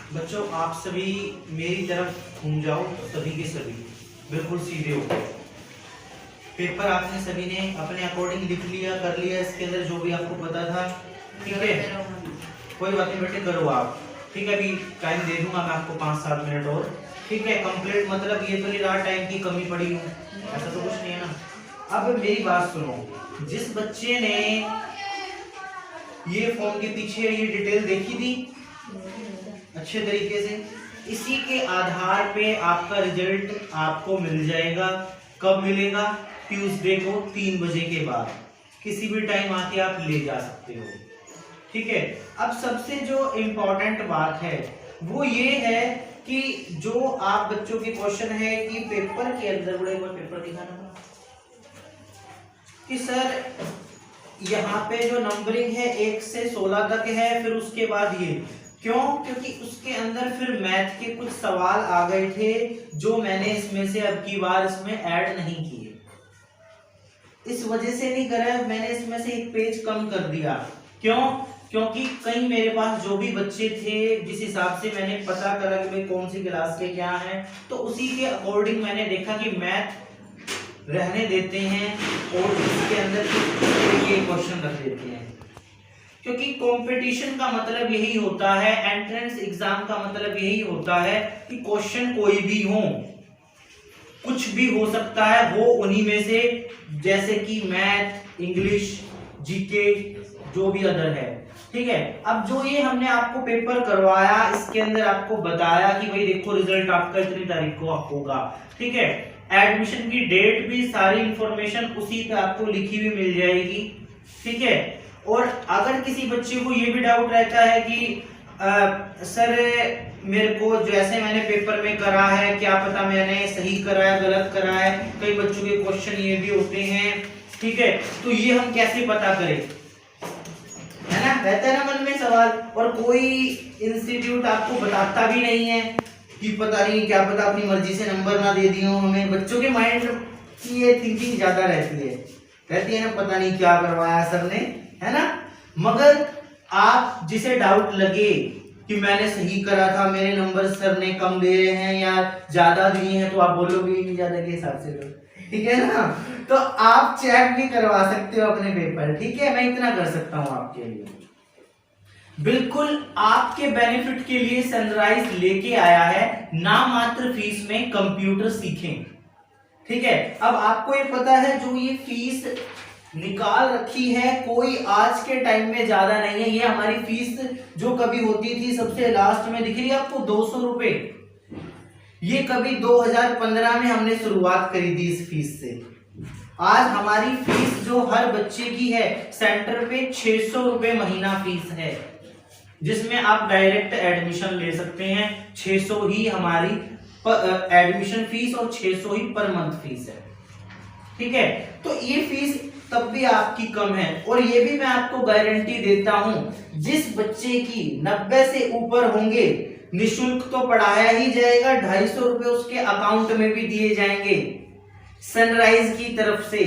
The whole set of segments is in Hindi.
बच्चों आप सभी मेरी तरफ घूम जाओ, सभी के सभी बिल्कुल सीधे हो। पेपर आपने सभी ने अपने अकॉर्डिंग लिख लिया, कर लिया, इसके अंदर जो भी आपको पता था, ठीक है। कोई बात नहीं बेटे, करो आप, ठीक है। अभी टाइम दे दूंगा मैं आपको 5-7 मिनट और, ठीक है। कंप्लीट मतलब ये तो नहीं रहा टाइम की कमी पड़ी हो, ऐसा तो कुछ नहीं है ना। अब मेरी बात सुनो, जिस बच्चे ने ये फॉर्म के पीछे ये डिटेल देखी थी अच्छे तरीके से, इसी के आधार पे आपका रिजल्ट आपको मिल जाएगा। कब मिलेगा? ट्यूसडे को 3 बजे के बाद, किसी भी टाइम आके आप ले जा सकते हो, ठीक है। अब सबसे जो इम्पोर्टेंट बात है वो ये है कि जो आप बच्चों के क्वेश्चन है कि पेपर के अंदर, बड़े बार पेपर दिखाना कि सर यहाँ पे जो नंबरिंग है 1 से 16 तक है, फिर उसके बाद ये क्यों? क्योंकि उसके अंदर फिर मैथ के कुछ सवाल आ गए थे जो मैंने इसमें से अब की बार इसमें ऐड नहीं किए। इस वजह से नहीं करा, मैंने इसमें से एक पेज कम कर दिया। क्यों? क्योंकि कई मेरे पास जो भी बच्चे थे, जिस हिसाब से मैंने पता करा कि भाई कौन सी क्लास के क्या है, तो उसी के अकॉर्डिंग मैंने देखा कि मैथ रहने देते हैं और इसके अंदर ये क्वेश्चन रख देते हैं। क्योंकि कंपटीशन का मतलब यही होता है, एंट्रेंस एग्जाम का मतलब यही होता है कि क्वेश्चन कोई भी हो, कुछ भी हो सकता है, वो उन्हीं में से, जैसे कि मैथ, इंग्लिश, जीके, जो भी अदर है, ठीक है। अब जो ये हमने आपको पेपर करवाया, इसके अंदर आपको बताया कि भाई देखो रिजल्ट आपका इतनी तारीख को होगा, ठीक है। एडमिशन की डेट भी, सारी इंफॉर्मेशन उसी पे आपको लिखी हुई मिल जाएगी, ठीक है। और अगर किसी बच्चे को ये भी डाउट रहता है कि सर मेरे को जैसे मैंने पेपर में करा है, क्या पता मैंने सही करा है गलत करा है, कई बच्चों के क्वेश्चन ये भी होते हैं, ठीक है। तो ये हम कैसे पता करें, है ना, रहता है ना मन में सवाल। और कोई इंस्टीट्यूट आपको बताता भी नहीं है कि पता नहीं, क्या पता अपनी मर्जी से नंबर ना दे दिए हो हमें। बच्चों के माइंड की ये थिंकिंग ज्यादा रहती है ना, पता नहीं क्या करवाया सर ने, है ना। मगर आप जिसे डाउट लगे कि मैंने सही करा था, मेरे नंबर सर ने कम दे रहे हैं या ज्यादा दिए हैं, तो आप बोलोगे ज्यादा के हिसाब से, ठीक है ना। तो आप चेक भी करवा सकते हो अपने पेपर, ठीक है। मैं इतना कर सकता हूं आपके लिए, बिल्कुल आपके बेनिफिट के लिए सनराइज लेके आया है नाम मात्र फीस में कंप्यूटर सीखें, ठीक है। अब आपको ये पता है जो ये फीस निकाल रखी है, कोई आज के टाइम में ज्यादा नहीं है। ये हमारी फीस जो कभी होती थी सबसे लास्ट में दिख रही है आपको 200 रुपए, ये कभी 2015 में हमने शुरुआत करी थी इस फीस से। आज हमारी फीस जो हर बच्चे की है सेंटर पे 600 रुपए महीना फीस है, जिसमें आप डायरेक्ट एडमिशन ले सकते हैं। 600 ही हमारी एडमिशन फीस और 600 ही पर मंथ फीस है, ठीक है। तो ये फीस तब भी आपकी कम है, और ये भी मैं आपको गारंटी देता हूं, जिस बच्चे की 90 से ऊपर होंगे निशुल्क तो पढ़ाया ही जाएगा, 250 रुपए उसके अकाउंट में भी दिए जाएंगे सनराइज की तरफ से।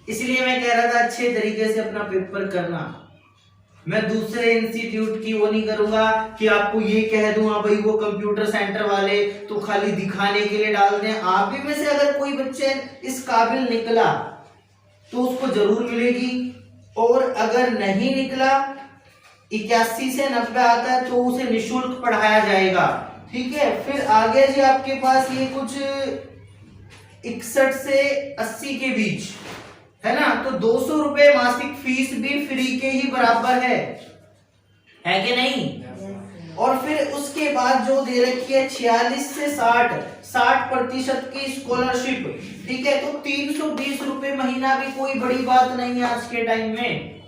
इसलिए मैं कह रहा था अच्छे तरीके से अपना पेपर करना। मैं दूसरे इंस्टीट्यूट की वो नहीं करूंगा कि आपको ये कह दूं हाँ भाई वो कंप्यूटर सेंटर वाले तो खाली दिखाने के लिए डाल दें। आप भी में से अगर कोई बच्चे इस काबिल निकला तो उसको जरूर मिलेगी, और अगर नहीं निकला 81 से 90 आता है तो उसे निशुल्क पढ़ाया जाएगा, ठीक है। फिर आगे जी आपके पास ये कुछ 61 से 80 के बीच है ना, तो 200 रुपए मासिक फीस भी फ्री के ही बराबर है कि नहीं। और फिर उसके बाद जो दे रखी है 46 से 60% की स्कॉलरशिप, ठीक है। तो 320 रुपए महीना भी कोई बड़ी बात नहीं है आज के टाइम में।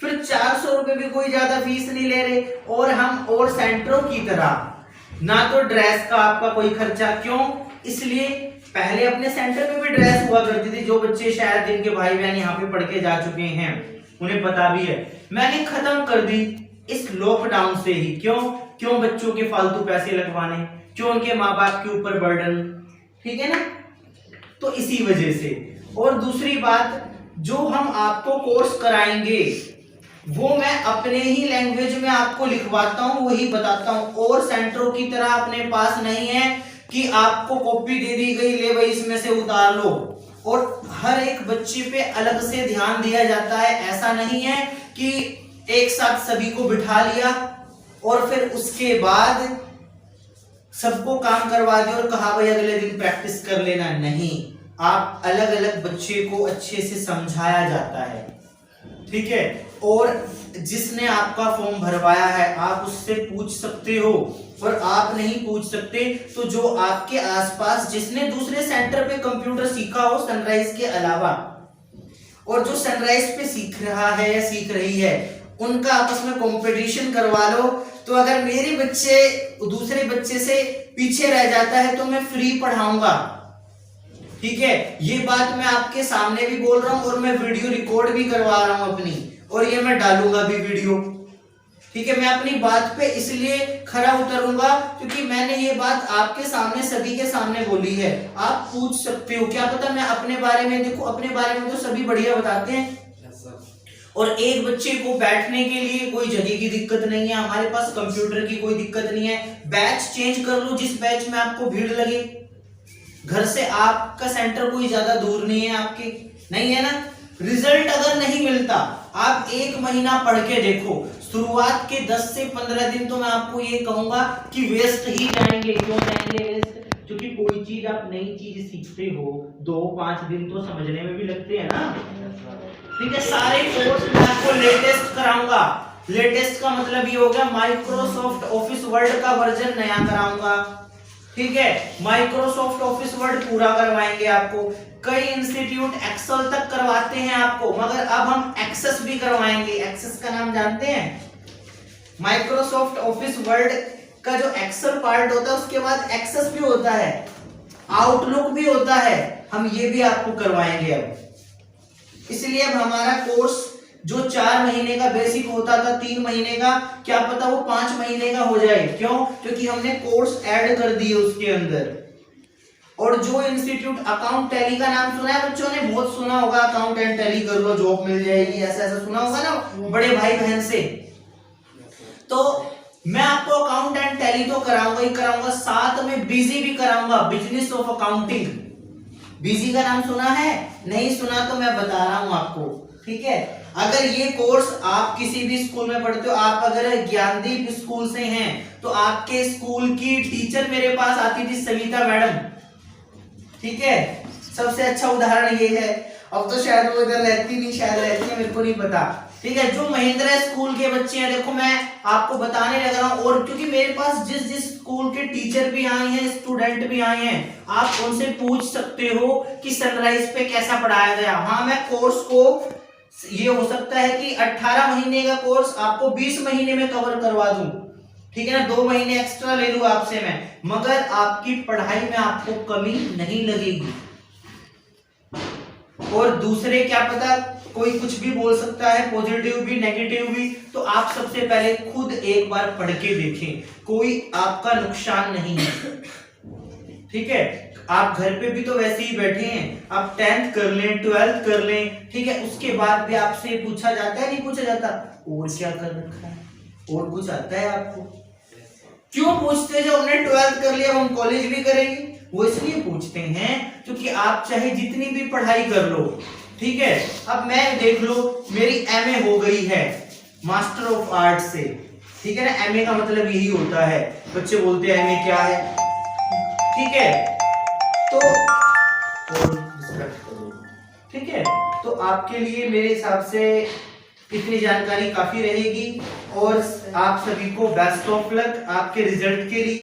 फिर 400 रुपए भी कोई ज्यादा फीस नहीं ले रहे, और हम और सेंटरों की तरह ना तो ड्रेस का आपका कोई खर्चा। क्यों? इसलिए पहले अपने सेंटर पे भी ड्रेस हुआ करती थी, जो बच्चे शायद जिनके भाई बहन यहाँ पे पढ़ के जा चुके हैं उन्हें पता भी है। मैंने खत्म कर दी इस लॉकडाउन से ही। क्यों बच्चों के फालतू पैसे लगवाने, क्यों उनके माँ बाप के ऊपर बर्डन, ठीक है ना। तो इसी वजह से। और दूसरी बात, जो हम आपको कोर्स कराएंगे वो मैं अपने ही लैंग्वेज में आपको लिखवाता हूँ, वही बताता हूँ। और सेंटरों की तरह अपने पास नहीं है कि आपको कॉपी दे दी गई, ले भाई इसमें से उतार लो, और हर एक बच्चे पे अलग से ध्यान दिया जाता है। ऐसा नहीं है कि एक साथ सभी को बिठा लिया और फिर उसके बाद सबको काम करवा दिया और कहा भाई अगले दिन प्रैक्टिस कर लेना। नहीं, आप अलग अलग बच्चे को अच्छे से समझाया जाता है, ठीक है। और जिसने आपका फॉर्म भरवाया है आप उससे पूछ सकते हो, और आप नहीं पूछ सकते तो जो आपके आसपास जिसने दूसरे सेंटर पे कंप्यूटर सीखा हो सनराइज के अलावा, और जो सनराइज पे सीख रहा है या सीख रही है, उनका आपस में कंपटीशन करवा लो। तो अगर मेरे बच्चे दूसरे बच्चे से पीछे रह जाता है तो मैं फ्री पढ़ाऊंगा, ठीक है। ये बात मैं आपके सामने भी बोल रहा हूं और मैं वीडियो रिकॉर्ड भी करवा रहा हूं अपनी, और ये मैं डालूंगा भी वीडियो, ठीक है। मैं अपनी बात पे इसलिए खरा उतरूंगा क्योंकि मैंने ये बात आपके सामने सभी के सामने बोली है। आप पूछ सकते हो, क्या पता मैं अपने बारे में, देखो अपने बारे में तो सभी बढ़िया बताते हैं, और एक बच्चे को बैठने के लिए कोई जगह की दिक्कत नहीं है, हमारे पास कंप्यूटर की कोई दिक्कत नहीं है। बैच चेंज कर लो जिस बैच में आपको भीड़ लगे, घर से आपका सेंटर कोई ज्यादा दूर नहीं है, आपके नहीं है ना। रिजल्ट अगर नहीं मिलता, आप 1 महीना पढ़ के देखो, शुरुआत के 10 से 15 दिन तो मैं आपको ये कहूंगा कि वेस्ट ही जाएंगे। क्यों जाएंगे वेस्ट? क्योंकि कोई चीज आप नई चीज सीखते हो 2-5 दिन तो समझने में भी लगते हैं ना, ठीक है। सारे कोर्स मैं आपको लेटेस्ट कराऊंगा। लेटेस्ट का मतलब ये हो गया माइक्रोसॉफ्ट ऑफिस वर्ड का वर्जन नया कराऊंगा, ठीक है। माइक्रोसॉफ्ट ऑफिस वर्ड पूरा करवाएंगे आपको। कई इंस्टीट्यूट एक्सेल तक करवाते हैं आपको, मगर अब हम एक्सेस भी करवाएंगे। एक्सेस का नाम जानते हैं? माइक्रोसॉफ्ट ऑफिस वर्ड का जो एक्सेल पार्ट होता है उसके बाद एक्सेस भी होता है, आउटलुक भी होता है, हम ये भी आपको करवाएंगे अब। इसलिए अब हमारा कोर्स जो 4 महीने का बेसिक होता था, 3 महीने का, क्या पता वो 5 महीने का हो जाए। क्यों? क्योंकि हमने कोर्स ऐड कर दिए उसके अंदर। और जो इंस्टीट्यूट अकाउंट टैली का नाम सुना है बच्चों ने, बहुत सुना होगा, अकाउंट एंड टैली कर लो जॉब मिल जाएगी, ऐसा ऐसा सुना होगा ना बड़े भाई बहन से। तो मैं आपको अकाउंट एंड टैली तो कराऊंगा ही कराऊंगा, साथ में बीजी भी कराऊंगा, बिजनेस ऑफ अकाउंटिंग। बीजी का नाम सुना है? नहीं सुना तो मैं बता रहा हूं आपको, ठीक है। अगर ये कोर्स आप किसी भी स्कूल में पढ़ते हो, आप अगर ज्ञानदीप स्कूल से हैं तो आपके स्कूल की टीचर मेरे पास आती थी, सविता मैडम, ठीक है। सबसे अच्छा उदाहरण ये है। अब तो शायद वो इधर रहती नहीं, शायद रहती है, मेरे को नहीं पता, ठीक है। जो महिंद्रा स्कूल के बच्चे हैं, देखो मैं आपको बताने लग रहा हूं, और क्योंकि मेरे पास जिस जिस स्कूल के टीचर भी आए हैं, स्टूडेंट भी आए हैं, आप उनसे पूछ सकते हो कि सनराइज पे कैसा पढ़ाया गया। हाँ, मैं कोर्स को, ये हो सकता है कि 18 महीने का कोर्स आपको 20 महीने में कवर करवा दूं, ठीक है ना, 2 महीने एक्स्ट्रा ले लूं आपसे मैं, मगर आपकी पढ़ाई में आपको कमी नहीं लगेगी। और दूसरे क्या पता कोई कुछ भी बोल सकता है, पॉजिटिव भी नेगेटिव भी, तो आप सबसे पहले खुद एक बार पढ़ के देखें, कोई आपका नुकसान नहीं है, ठीक है। आप घर पे भी तो वैसे ही बैठे हैं, आप 10th कर लें, 12th कर लें, ठीक है, उसके बाद भी आपसे पूछा जाता है, नहीं पूछा जाता, और क्या कर रखा है, और कुछ आता है आपको? क्यों पूछते हैं? जो हमने 12th कर लिया हम कॉलेज भी करेंगे, वो इसलिए पूछते हैं क्योंकि आप चाहे जितनी भी पढ़ाई कर लो, ठीक है। अब मैं देख लो, मेरी एमए हो गई है मास्टर ऑफ आर्ट से, ठीक है ना। एमए का मतलब यही होता है, बच्चे बोलते हैं एमए क्या है, ठीक है। तो ठीक है, तो आपके लिए मेरे हिसाब से इतनी जानकारी काफी रहेगी, और आप सभी को बेस्ट ऑफ लक आपके रिजल्ट के लिए।